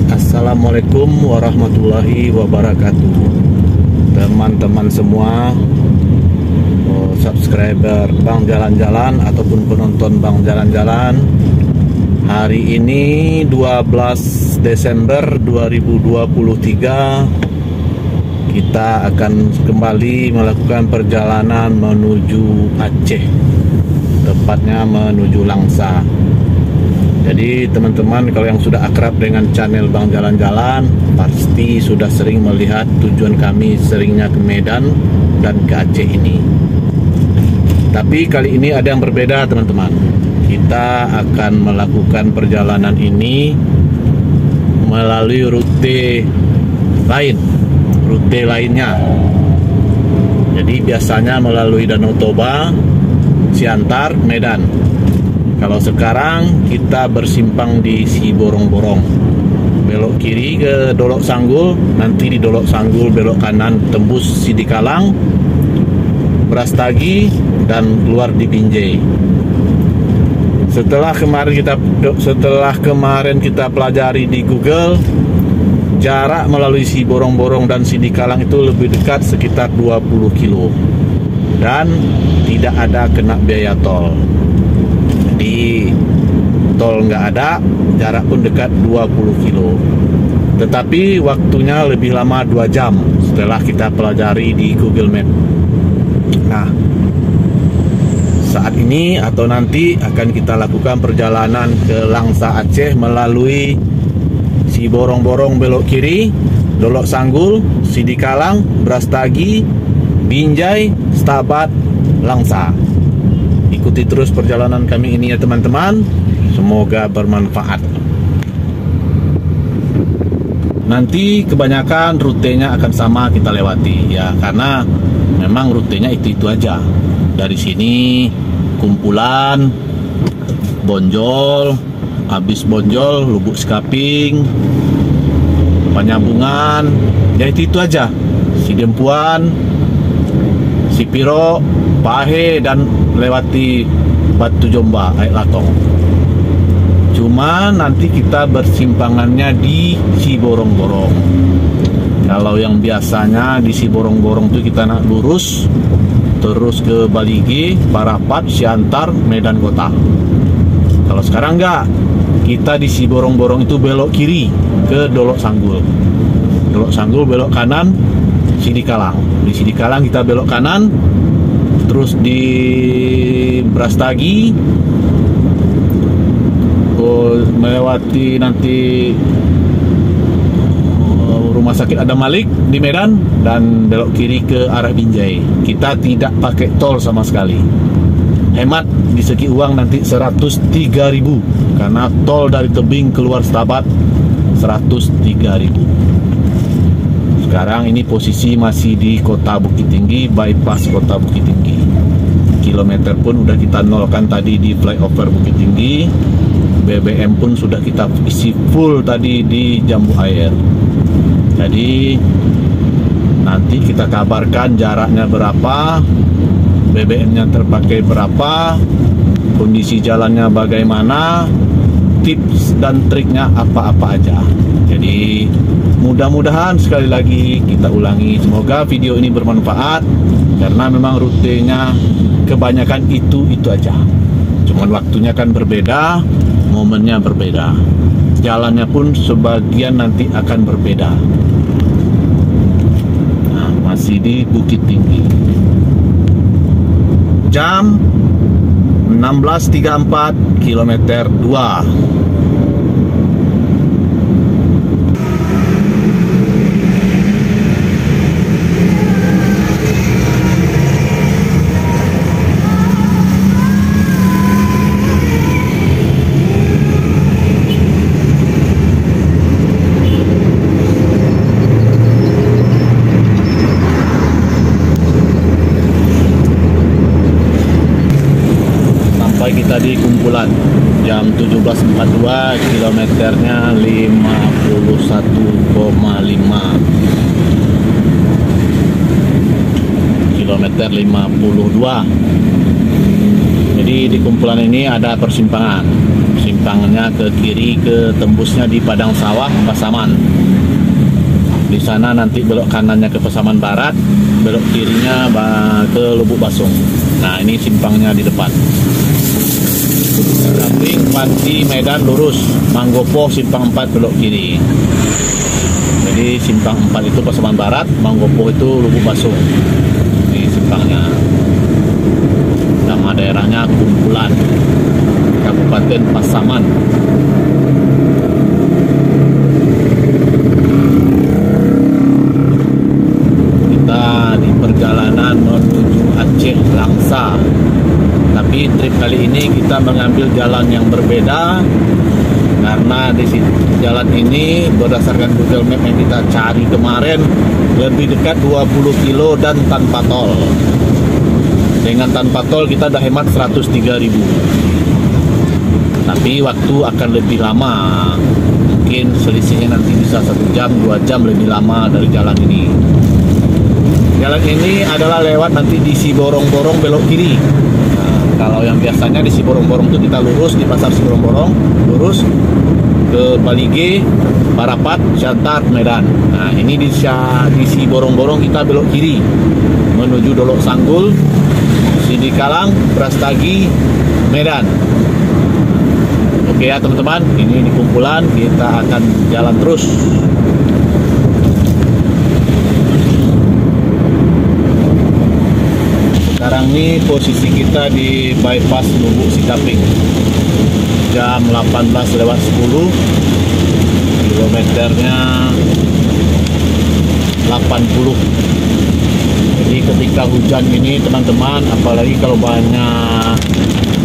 Assalamualaikum warahmatullahi wabarakatuh. Teman-teman semua, subscriber Bang Jalan-Jalan ataupun penonton Bang Jalan-Jalan, hari ini 12 Desember 2023 kita akan kembali melakukan perjalanan menuju Aceh, tepatnya menuju Langsa. Jadi teman-teman, kalau yang sudah akrab dengan channel Bang Jalan-Jalan pasti sudah sering melihat tujuan kami seringnya ke Medan dan ke Aceh ini. Tapi kali ini ada yang berbeda teman-teman. Kita akan melakukan perjalanan ini melalui rute lainnya. Jadi biasanya melalui Danau Toba, Siantar, Medan. Kalau sekarang kita bersimpang di Siborong-Borong, belok kiri ke Dolok Sanggul, nanti di Dolok Sanggul belok kanan tembus Sidikalang, Brastagi, dan keluar di Binjai. Setelah kemarin kita pelajari di Google, jarak melalui Siborong-Borong dan Sidikalang itu lebih dekat, sekitar 20 kilo, dan tidak ada kena biaya tol. Di tol nggak ada, jarak pun dekat 20 kilo. Tetapi waktunya lebih lama 2 jam setelah kita pelajari di Google Map. Nah, saat ini atau nanti akan kita lakukan perjalanan ke Langsa Aceh melalui Siborong-Borong belok kiri, Dolok Sanggul, Sidikalang, Brastagi, Binjai, Stabat, Langsa. Ikuti terus perjalanan kami ini ya teman-teman, semoga bermanfaat. Nanti kebanyakan rutenya akan sama kita lewati ya, karena memang rutenya itu aja. Dari sini Kumpulan, Bonjol, habis Bonjol Lubuk Sekaping, Penyambungan, ya itu aja. Sidempuan, Sipiro, Pahe, dan lewati Batu Jomba, Aik Latong. Cuma nanti kita bersimpangannya di Siborong-Borong. Kalau yang biasanya di Siborong-Borong itu kita nak lurus terus ke Balige, Parapat, Siantar, Medan Kota. Kalau sekarang enggak, kita di Siborong-Borong itu belok kiri ke Dolok Sanggul. Dolok Sanggul belok kanan Sidikalang. Di Sidikalang kita belok kanan, terus di Brastagi melewati nanti Rumah Sakit Adam Malik di Medan, dan belok kiri ke arah Binjai. Kita tidak pakai tol sama sekali. Hemat di segi uang nanti 103.000, karena tol dari Tebing keluar Stabat 103.000. Sekarang ini posisi masih di Kota Bukit Tinggi, bypass Kota Bukit Tinggi. Kilometer pun udah kita nolkan tadi di flyover Bukit Tinggi. BBM pun sudah kita isi full tadi di Jambu Air. Jadi nanti kita kabarkan jaraknya berapa, BBM-nya terpakai berapa, kondisi jalannya bagaimana, tips dan triknya apa-apa aja. Jadi mudah-mudahan, sekali lagi kita ulangi, semoga video ini bermanfaat, karena memang rutenya kebanyakan itu aja. Cuman waktunya kan berbeda, momennya berbeda, jalannya pun sebagian nanti akan berbeda. Nah, masih di Bukit Tinggi. Jam 16.34, kilometer 2. Kita di Kumpulan jam 17.42, kilometernya 51,5, kilometer 52. Jadi di kumpulan ini ada persimpangan. Simpangannya ke kiri, ke tembusnya di Padang Sawah, Pasaman. Di sana nanti belok kanannya ke Pasaman Barat, belok kirinya ke Lubuk Basung. Nah, ini simpangnya di depan. Samping Panti Medan lurus, Manggopo simpang 4 belok kiri. Jadi simpang 4 itu Pasaman Barat, Manggopo itu Lubuk Basung. Ini simpangnya. Nama daerahnya Kumpulan, Kabupaten Pasaman. Kita di perjalanan menuju Aceh Langsa. Tapi trip kali ini kita mengambil jalan yang berbeda karena di jalan ini berdasarkan Google Map yang kita cari kemarin lebih dekat 20 kilo dan tanpa tol. Dengan tanpa tol kita udah hemat 103.000. Tapi waktu akan lebih lama. Mungkin selisihnya nanti bisa 1 jam, 2 jam lebih lama dari jalan ini. Jalan ini adalah lewat nanti di Siborong-Borong belok kiri. Kalau yang biasanya di Siborong-Borong itu kita lurus di pasar Siborong-Borong, lurus ke Balige, Parapat, Siantar, Medan. Nah, ini di Siborong-Borong kita belok kiri menuju Dolok Sanggul, Sidikalang, Brastagi, Medan. Oke ya teman-teman, ini di kumpulan kita akan jalan terus. Sekarang ini posisi kita di bypass Lubuk Sikaping. Jam 18:10, kilometernya 80. Jadi ketika hujan ini teman-teman, apalagi kalau banyak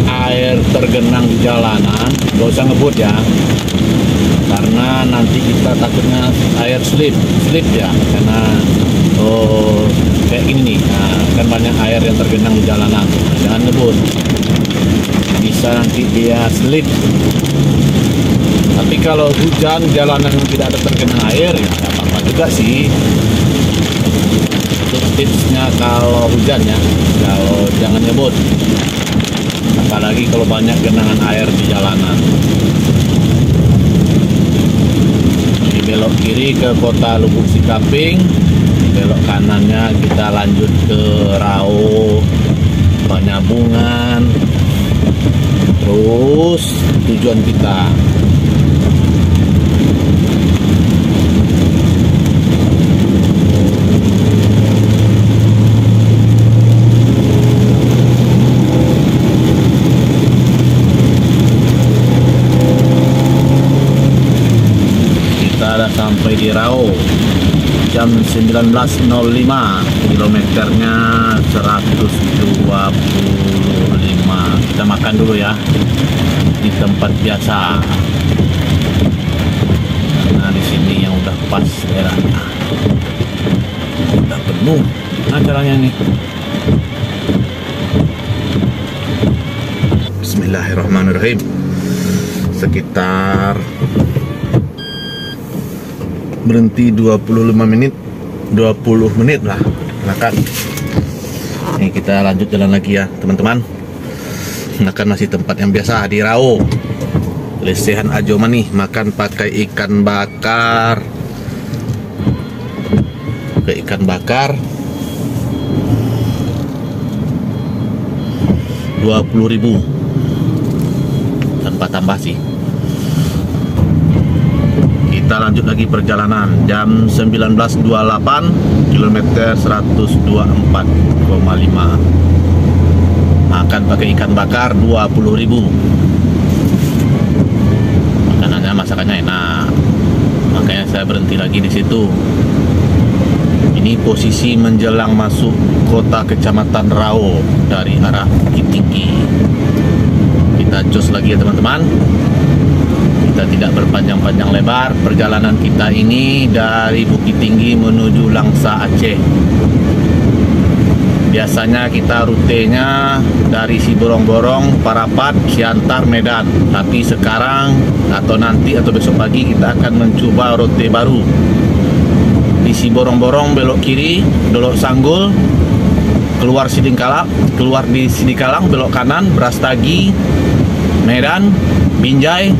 air tergenang di jalanan, gak usah ngebut ya, karena nanti kita takutnya air slip ya, karena kayak gini nih, kan banyak air yang tergenang di jalanan. Jangan ngebut, bisa nanti dia slip. Tapi kalau hujan jalanan tidak ada tergenang air, ya nggak apa-apa juga sih. Itu tipsnya kalau hujan ya, kalau jangan ngebut, apalagi kalau banyak genangan air di jalanan. Di belok kiri ke kota Lubuk Sikaping, belok kanannya kita lanjut ke Rao, Banyabungan, terus tujuan kita. Sampai di Rao jam 19.05, kilometernya 125. Kita makan dulu ya di tempat biasa, karena di sini yang udah pas daerahnya, udah penuh. Nah caranya nih, Bismillahirrahmanirrahim. Sekitar berhenti 20 menit lah makan. Ini kita lanjut jalan lagi ya teman-teman. Makan masih tempat yang biasa di Rao, lesehan Ajoman nih, makan pakai ikan bakar. Pakai ikan bakar 20.000 tanpa tambah sih. Kita lanjut lagi perjalanan jam 19.28, kilometer 124,5. Makan pakai ikan bakar 20.000. Makanannya, masakannya enak, makanya saya berhenti lagi di situ. Ini posisi menjelang masuk kota kecamatan Rao dari arah Bukit Tinggi. Kita cus lagi ya teman-teman. Kita tidak berpanjang-panjang lebar. Perjalanan kita ini dari Bukit Tinggi menuju Langsa, Aceh. Biasanya kita rutenya dari Siborong-Borong, Parapat, Siantar, Medan. Tapi sekarang atau nanti atau besok pagi kita akan mencoba rute baru. Di Siborong-Borong belok kiri, Dolok Sanggul, keluar di Sidikalang, belok kanan Brastagi, Medan, Binjai,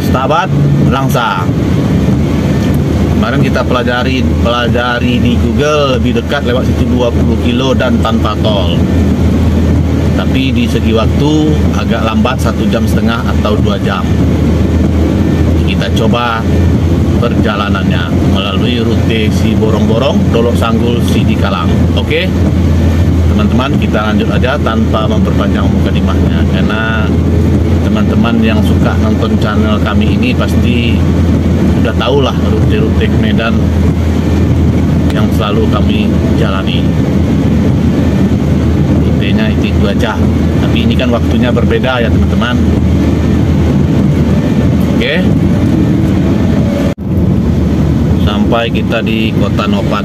Stabat, Langsa. Kemarin kita pelajari di Google, lebih dekat lewat situ 20 kilo dan tanpa tol. Tapi di segi waktu agak lambat, 1,5 jam atau 2 jam. Kita coba perjalanannya melalui rute Siborong-Borong, Dolok Sanggul, Sidikalang. Oke, teman-teman, kita lanjut aja tanpa memperpanjang mukadimahnya, karena teman-teman yang suka nonton channel kami ini pasti udah tahu lah rute-rute Medan yang selalu kami jalani. Rutenya itu aja, tapi ini kan waktunya berbeda ya teman-teman. Oke, sampai kita di Kota Nopan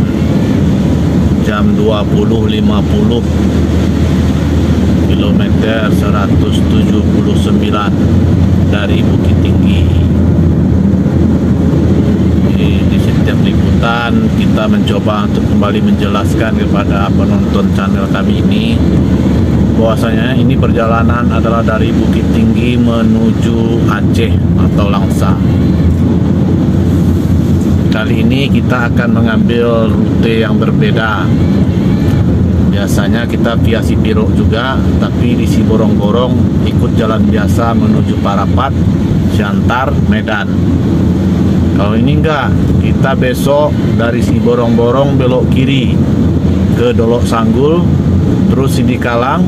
jam 20.50, kilometer 179 dari Bukit Tinggi. Di setiap liputan kita mencoba untuk kembali menjelaskan kepada penonton channel kami ini bahwasanya ini perjalanan adalah dari Bukit Tinggi menuju Aceh atau Langsa. Kali ini kita akan mengambil rute yang berbeda. Biasanya kita via Sipiro juga, tapi di Siborong-Borong ikut jalan biasa menuju Parapat, Siantar, Medan. Kalau ini enggak, kita besok dari Siborong-Borong belok kiri ke Dolok Sanggul, terus Sidikalang,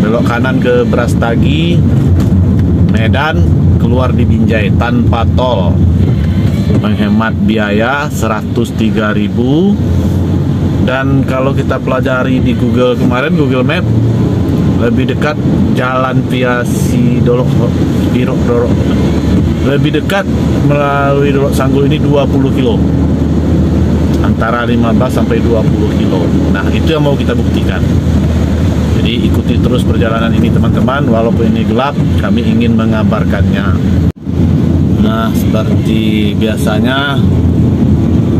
belok kanan ke Brastagi, Medan, keluar di Binjai tanpa tol. Menghemat biaya 103.000. Dan kalau kita pelajari di Google kemarin, Google Map, lebih dekat jalan via Dolok lebih dekat melalui Dolok Sanggul ini 20 kilo, antara 15 sampai 20 kilo. Nah, itu yang mau kita buktikan. Jadi ikuti terus perjalanan ini teman-teman, walaupun ini gelap, kami ingin mengabarkannya. Nah, seperti biasanya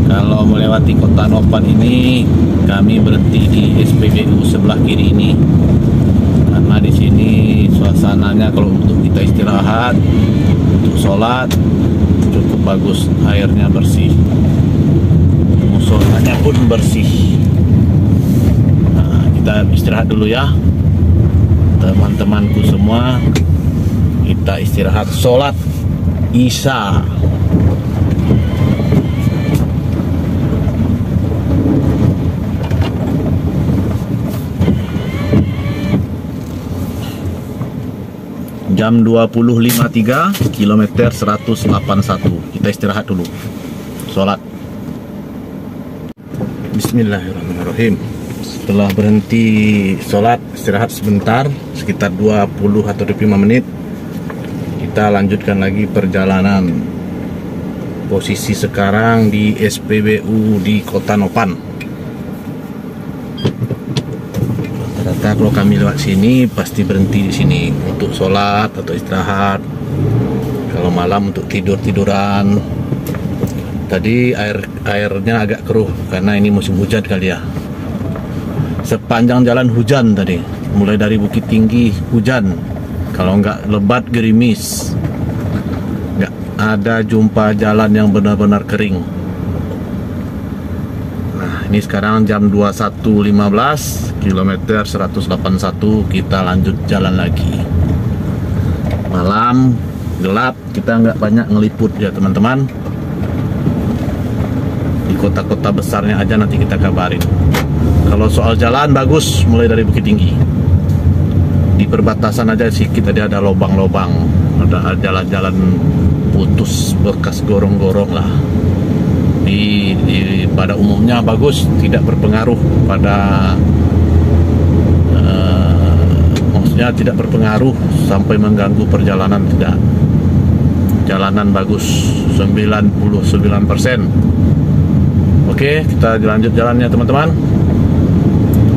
kalau melewati Kota Nopan ini, kami berhenti di SPBU sebelah kiri ini, karena di sini suasananya kalau untuk kita istirahat, untuk sholat cukup bagus, airnya bersih, musolanya pun bersih. Nah, kita istirahat dulu ya teman-temanku semua, kita istirahat sholat Isya. Jam 20.53, kilometer 181. Kita istirahat dulu, sholat. Bismillahirrahmanirrahim. Setelah berhenti sholat, istirahat sebentar, sekitar 20 atau 25 menit, kita lanjutkan lagi perjalanan. Posisi sekarang di SPBU di Kota Nopan. Rata-rata kalau kami lewat sini pasti berhenti di sini untuk sholat atau istirahat. Kalau malam untuk tiduran. Tadi airnya agak keruh karena ini musim hujan kali ya. Sepanjang jalan hujan tadi, mulai dari Bukit Tinggi hujan. Kalau nggak lebat gerimis, nggak ada jumpa jalan yang benar-benar kering. Nah, ini sekarang jam 21.15, kilometer 181, kita lanjut jalan lagi. Malam, gelap, kita nggak banyak ngeliput ya teman-teman. Di kota-kota besarnya aja nanti kita kabarin. Kalau soal jalan bagus, mulai dari Bukit Tinggi. Di perbatasan aja sih kita ada lobang-lobang, ada jalan-jalan putus bekas gorong-gorong lah. Pada umumnya bagus, tidak berpengaruh pada maksudnya tidak berpengaruh sampai mengganggu perjalanan, tidak. Jalanan bagus 99%. Oke, kita lanjut jalannya teman-teman.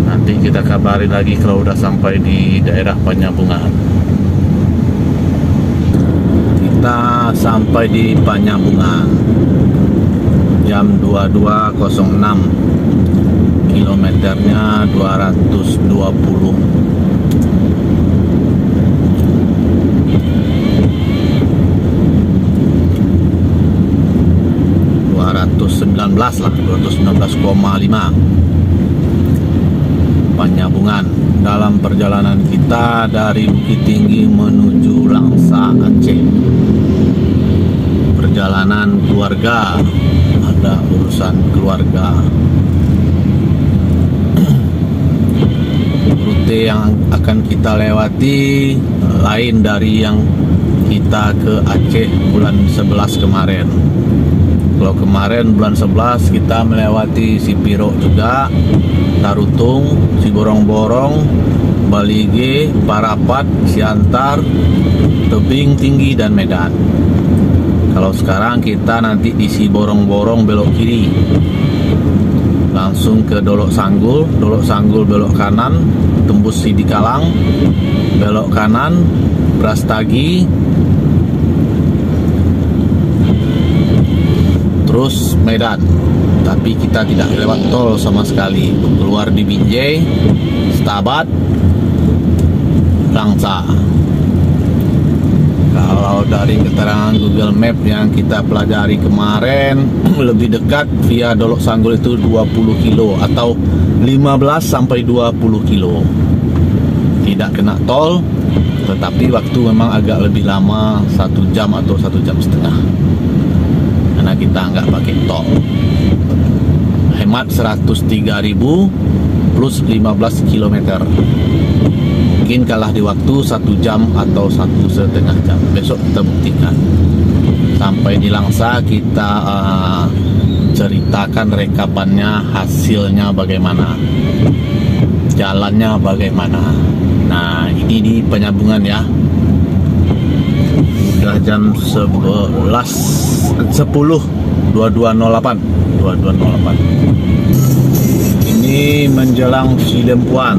Nanti kita kabari lagi kalau udah sampai di daerah Penyambungan. Kita sampai di Penyambungan jam 22.06, Kilometernya 220. lah 219,5 penyambungan dalam perjalanan kita dari Bukit Tinggi menuju Langsa, Aceh. Perjalanan keluarga, ada urusan keluarga. Rute yang akan kita lewati lain dari yang kita ke Aceh bulan 11 kemarin. Kalau kemarin bulan 11 kita melewati Sipiro juga, Tarutung, Siborong-Borong, Balige, Parapat, Siantar, Tebing Tinggi, dan Medan. Kalau sekarang kita nanti di Siborong-Borong belok kiri, langsung ke Dolok Sanggul, Dolok Sanggul belok kanan, tembus Sidikalang, belok kanan, Brastagi, terus Medan. Tapi kita tidak lewat tol sama sekali. Keluar di Binjai, Stabat, Langsa. Kalau dari keterangan Google Map yang kita pelajari kemarin, lebih dekat via Dolok Sanggul itu 20 kilo atau 15 sampai 20 kilo. Tidak kena tol, tetapi waktu memang agak lebih lama, 1 jam atau 1 jam setengah. Karena kita nggak pakai tol. Hemat 103.000 plus 15 km. Mungkin kalah di waktu 1 jam atau 1,5 jam. Besok kita buktikan. Sampai di Langsa kita ceritakan rekapannya, hasilnya bagaimana, jalannya bagaimana. Nah, ini di penyambungan ya. Sudah jam 22.08. Ini menjelang Sidempuan,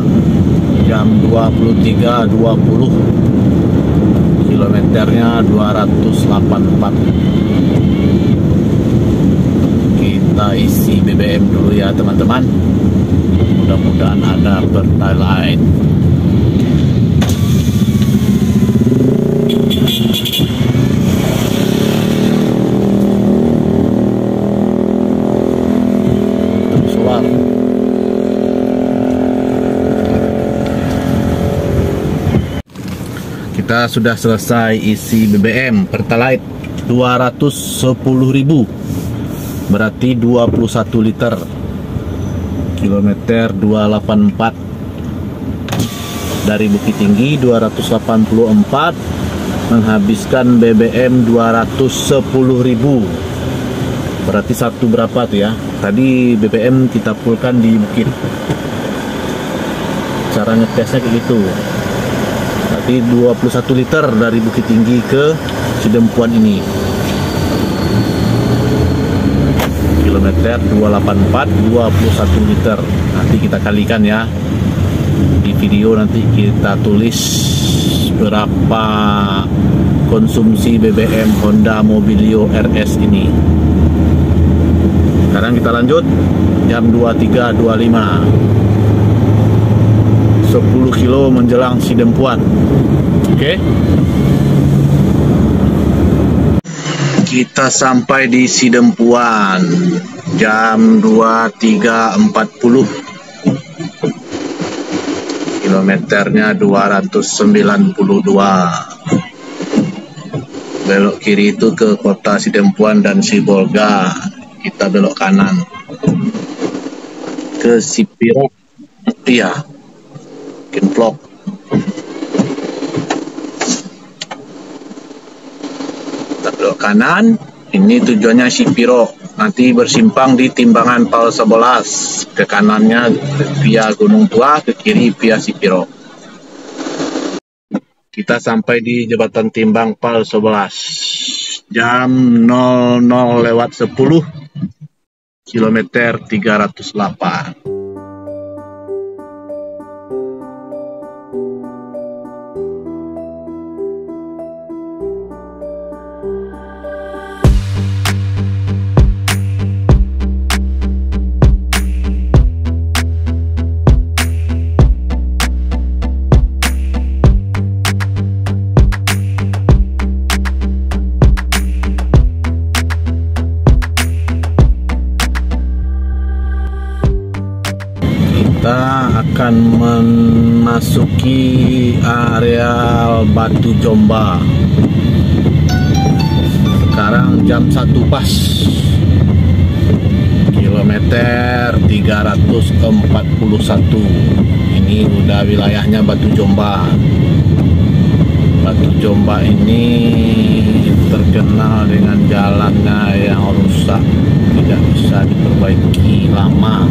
jam 23.20. Kilometernya 284. Kita isi BBM dulu ya teman-teman. Mudah-mudahan ada Pertalite. Kita sudah selesai isi BBM Pertalite 210.000, berarti 21 liter. Kilometer 284 dari Bukit Tinggi, 284 menghabiskan BBM 210.000. Berarti satu berapa tuh ya? Tadi BBM kita fullkan di Bukit. Cara ngetesnya kayak gitu. Berarti 21 liter dari Bukit Tinggi ke Sidempuan ini. Kilometer 284, 21 liter. Nanti kita kalikan ya. Di video nanti kita tulis berapa konsumsi BBM Honda Mobilio RS ini. Sekarang kita lanjut jam 23.25. 10 kilo menjelang Sidempuan. Oke. Kita sampai di Sidempuan jam 23.40. Kilometernya 292. Belok kiri itu ke kota Sidempuan dan Sibolga. Kita belok kanan ke Sipiro. Iya, bikin vlog. Kita belok kanan. Ini tujuannya Sipiro. Nanti bersimpang di Timbangan Pal 11. Ke kanannya via Gunung Tua, ke kiri via Sipiro. Kita sampai di Jembatan Timbang Pal 11 jam 00:10. Kilometer 308. akan memasuki areal Batu Jomba. Sekarang jam 1 pas, kilometer 341. Ini udah wilayahnya Batu Jomba. Batu Jomba ini terkenal dengan jalannya yang rusak, tidak bisa diperbaiki lama.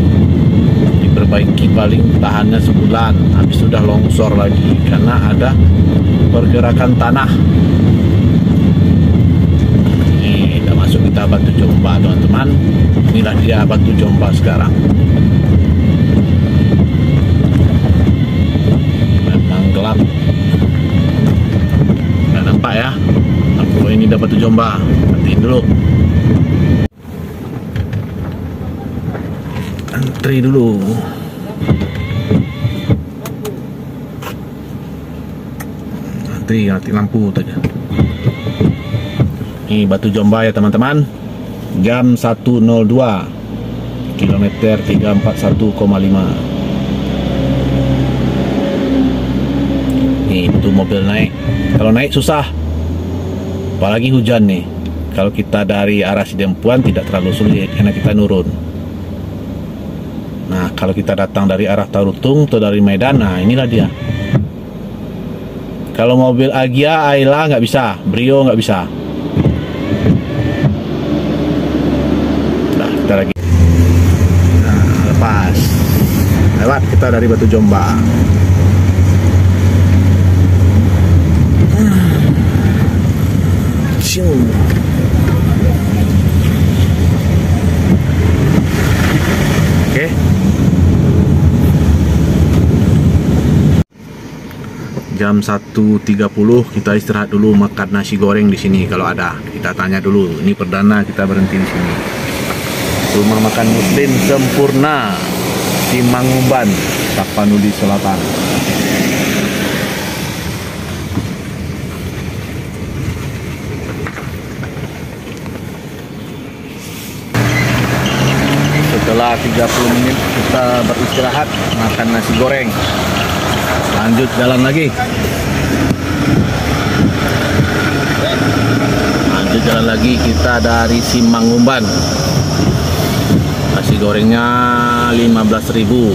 Diperbaiki paling tahannya sebulan, habis sudah longsor lagi karena ada pergerakan tanah. Ini udah masuk kita Batu Jomba, teman-teman. Inilah dia Batu Jomba sekarang. Memang gelap, nggak nampak ya. Aku ini udah Batu Jomba. Nantiin dulu. Antri dulu. Antri lampu saja. Ini Batu Jomba ya teman-teman. Jam 1.02, kilometer 341,5. Nih itu mobil naik. Kalau naik susah, apalagi hujan nih. Kalau kita dari arah Sidempuan tidak terlalu sulit karena kita nurun. Nah, kalau kita datang dari arah Tarutung atau dari Medan, nah inilah dia. Kalau mobil Agia, Ayla nggak bisa, Brio nggak bisa. Nah, kita lagi. Nah, lepas. Lewat kita dari Batu Jomba. Oke. Jam 1.30 kita istirahat dulu, makan nasi goreng di sini kalau ada. Kita tanya dulu. Ini perdana kita berhenti di sini. Rumah makan Muslim Sempurna di Mangumban, Tapanuli Selatan. Setelah 30 menit kita beristirahat, makan nasi goreng. Lanjut jalan lagi. Lanjut jalan lagi kita dari Simangumban. Nasi gorengnya 15.000.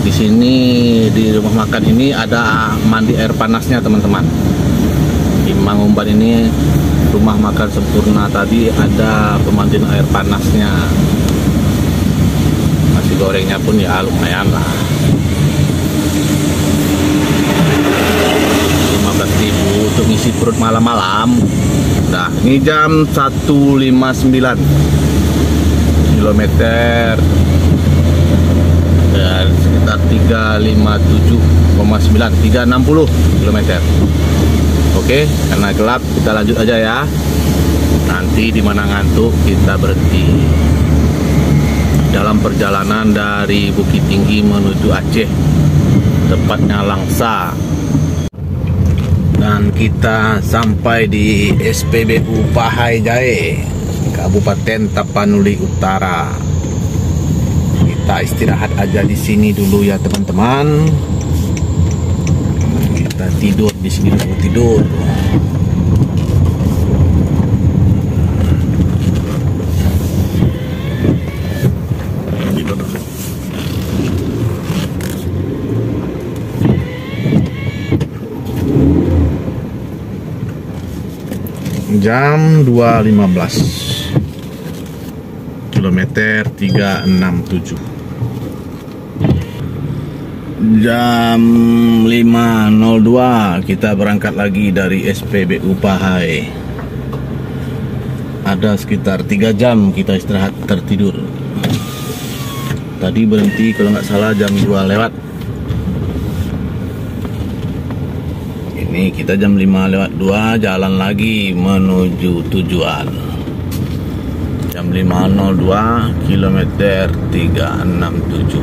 Di sini di rumah makan ini ada mandi air panasnya teman-teman. Di Mangumban ini rumah makan Sempurna tadi ada pemandian air panasnya. Nasi gorengnya pun ya lumayan lah. 15.000 untuk ngisi perut malam-malam. Nah, ini jam 1.59, kilometer dan sekitar 357,9, 360 kilometer. Oke, karena gelap kita lanjut aja ya. Nanti di mana ngantuk kita berhenti. Dalam perjalanan dari Bukit Tinggi menuju Aceh, tepatnya Langsa. Dan kita sampai di SPBU Pahai Jae, Kabupaten Tapanuli Utara. Kita istirahat aja di sini dulu ya teman-teman. Kita tidur di sini dulu, tidur. Jam 2.15, kilometer 367. Jam 5.02 kita berangkat lagi dari SPBU Pahai. Ada sekitar 3 jam kita istirahat tertidur. Tadi berhenti kalau nggak salah jam 2 lewat. Ini kita jam 5:02 jalan lagi menuju tujuan. Jam 5.02, kilometer 367.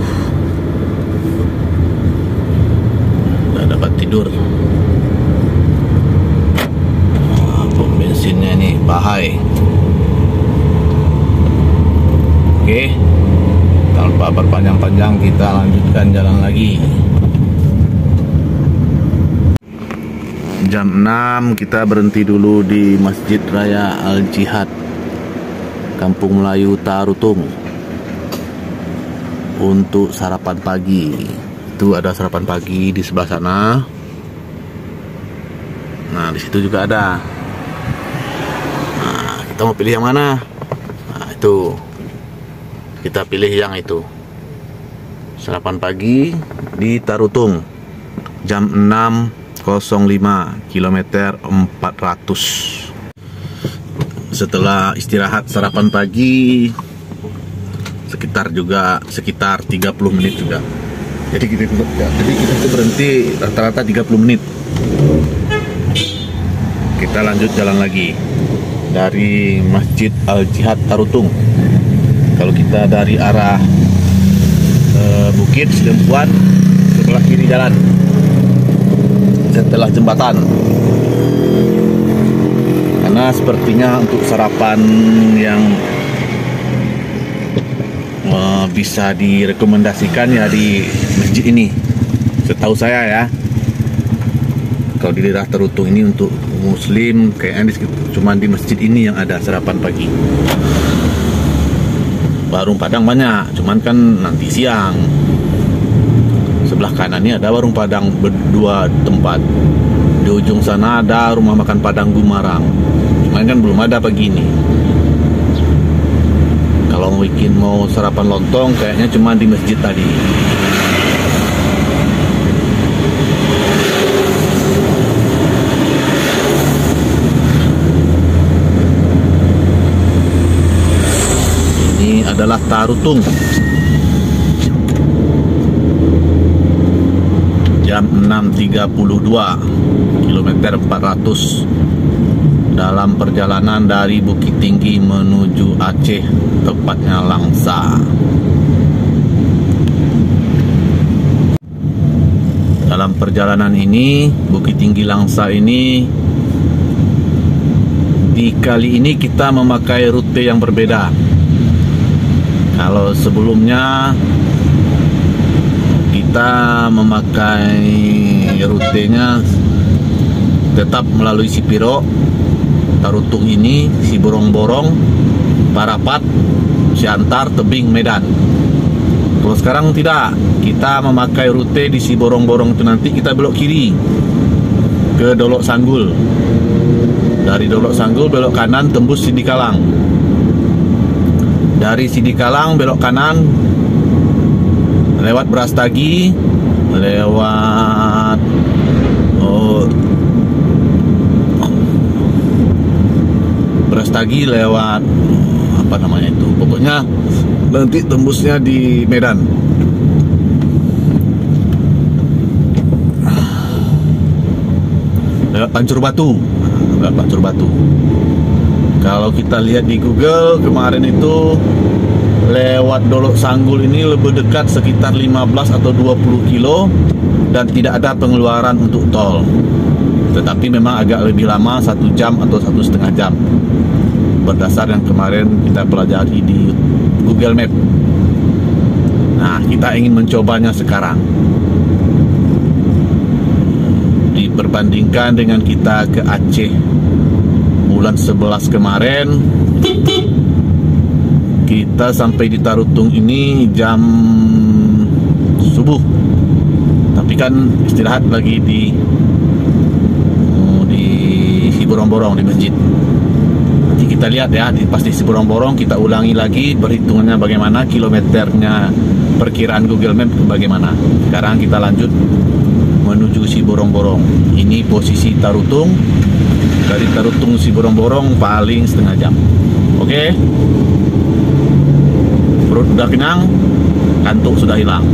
Udah dapat tidur. Pom bensinnya nih Pahai. Oke, jangan lupa Tanpa berpanjang-panjang, kita lanjutkan jalan lagi. Jam 6 kita berhenti dulu di Masjid Raya Al-Jihad, Kampung Melayu Tarutung, untuk sarapan pagi. Itu ada sarapan pagi di sebelah sana. Nah, di situ juga ada. Nah, kita mau pilih yang mana? Nah, itu. Kita pilih yang itu. Sarapan pagi di Tarutung. Jam 6.05, kilometer 400. Setelah istirahat sarapan pagi sekitar 30 menit juga. Jadi kita tuh berhenti rata-rata 30 menit. Kita lanjut jalan lagi dari Masjid Al-Jihad Tarutung. Kalau kita dari arah Bukit Sedempuan, sebelah kiri jalan setelah jembatan. Karena sepertinya untuk sarapan yang bisa direkomendasikan ya di masjid ini, setahu saya ya. Kalau di daerah Tarutung ini untuk muslim kayaknya cuma di masjid ini yang ada sarapan pagi. Warung Padang banyak, cuman kan nanti siang. Sebelah kanannya ada warung Padang berdua tempat. Di ujung sana ada rumah makan Padang Gumarang. Cuman kan belum ada pagi ini. Kalau mau sarapan lontong kayaknya cuma di masjid tadi. Ini adalah Tarutung. Jam 6.32, kilometer 400. Dalam perjalanan dari Bukit Tinggi menuju Aceh, tepatnya Langsa. Dalam perjalanan ini, Bukit Tinggi Langsa ini, di kali ini kita memakai rute yang berbeda. Kalau sebelumnya kita memakai rutenya tetap melalui Sipiro, Tarutung ini, Siborong-Borong, Parapat, Siantar, Tebing, Medan. Kalau sekarang tidak, kita memakai rute di Siborong-Borong itu nanti kita belok kiri ke Dolok Sanggul. Dari Dolok Sanggul belok kanan tembus Sidikalang. Dari Sidikalang belok kanan lewat Brastagi, lewat Brastagi, lewat apa namanya itu, pokoknya nanti tembusnya di Medan. Lewat Pancur Batu. Kalau kita lihat di Google kemarin itu lewat Dolok Sanggul ini lebih dekat sekitar 15 atau 20 kilo dan tidak ada pengeluaran untuk tol. Tetapi memang agak lebih lama, 1 jam atau 1,5 jam. Berdasar yang kemarin kita pelajari di Google Map. Nah, kita ingin mencobanya sekarang. Diperbandingkan dengan kita ke Aceh bulan 11 kemarin, kita sampai di Tarutung ini jam subuh. Tapi kan istirahat lagi di Siborong-Borong di masjid. Nanti kita lihat ya, pas di Siborong-Borong kita ulangi lagi perhitungannya bagaimana, kilometernya perkiraan Google Map bagaimana. Sekarang kita lanjut menuju Siborong-Borong. Ini posisi Tarutung. Dari Tarutung Siborong-Borong paling setengah jam. Oke. Perut sudah kenyang, kantuk sudah hilang.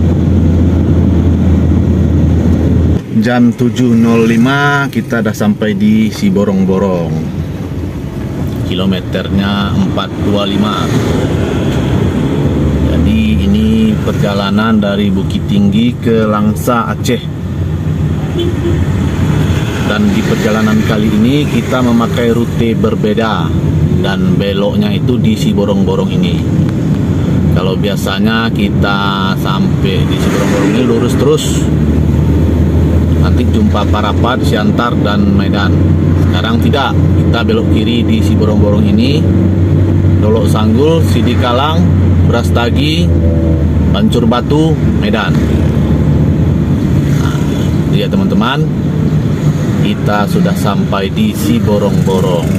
Jam 7.05 kita sudah sampai di Siborong-Borong. Kilometernya 425. Jadi ini perjalanan dari Bukit Tinggi ke Langsa, Aceh. Dan di perjalanan kali ini kita memakai rute berbeda dan beloknya itu di Siborong-Borong ini. Kalau biasanya kita sampai di Siborong-Borong ini lurus terus, nanti jumpa Parapat, Siantar, dan Medan. Sekarang tidak, kita belok kiri di Siborong-Borong ini, Dolok Sanggul, Sidikalang, Brastagi, Pancur Batu, Medan. Nah, lihat teman-teman, kita sudah sampai di Siborong-Borong.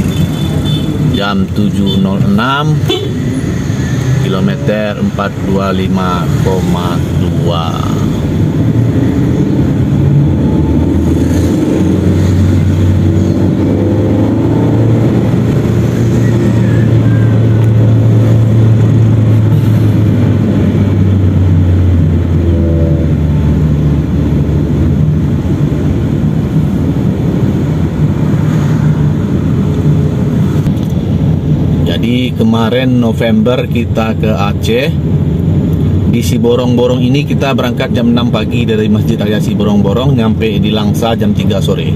Jam 7.06, kilometer 425,2. Jadi kemarin November kita ke Aceh. Di Siborong-Borong ini kita berangkat jam 6 pagi dari Masjid Raya Siborong-Borong, nyampe di Langsa jam 3 sore.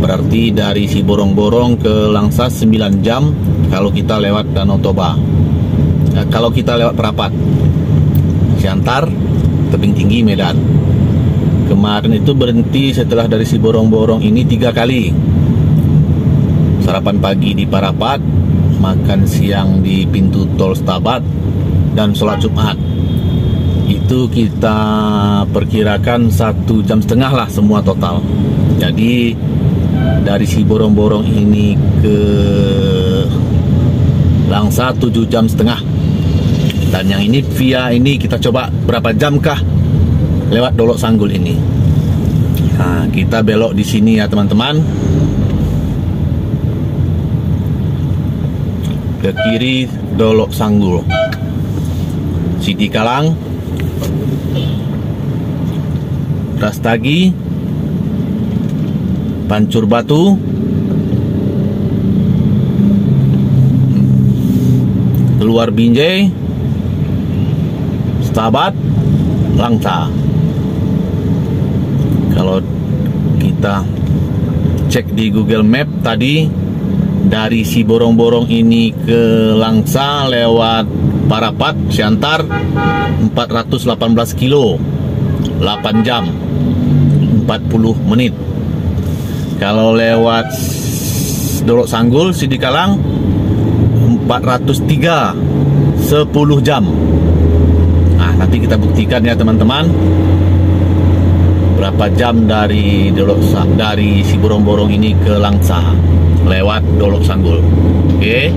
Berarti dari Siborong-Borong ke Langsa 9 jam kalau kita lewat Danau Toba. Kalau kita lewat Parapat, Siantar, Tebing Tinggi, Medan. Kemarin itu berhenti setelah dari Siborong-Borong ini 3 kali. Sarapan pagi di Parapat, makan siang di pintu tol Stabat, dan sholat Jumat. Itu kita perkirakan 1,5 jam lah semua total. Jadi dari Siborong-Borong ini ke Langsa 7,5 jam. Dan yang ini via ini kita coba berapa jam kah lewat Dolok Sanggul ini. Nah, kita belok di sini ya teman-teman. Ke kiri Dolok Sanggul, Sidikalang, Brastagi, Pancur Batu, keluar Binjai, Stabat, Langsa. Kalau kita cek di Google Map tadi, dari Siborong-Borong ini ke Langsa lewat Parapat, Siantar 418 kilo, 8 jam 40 menit. Kalau lewat Dolok Sanggul, Sidikalang 403, 10 jam. Nah, nanti kita buktikan ya teman-teman, berapa jam dari Siborong-Borong ini ke Langsa lewat Dolok Sanggul. Oke.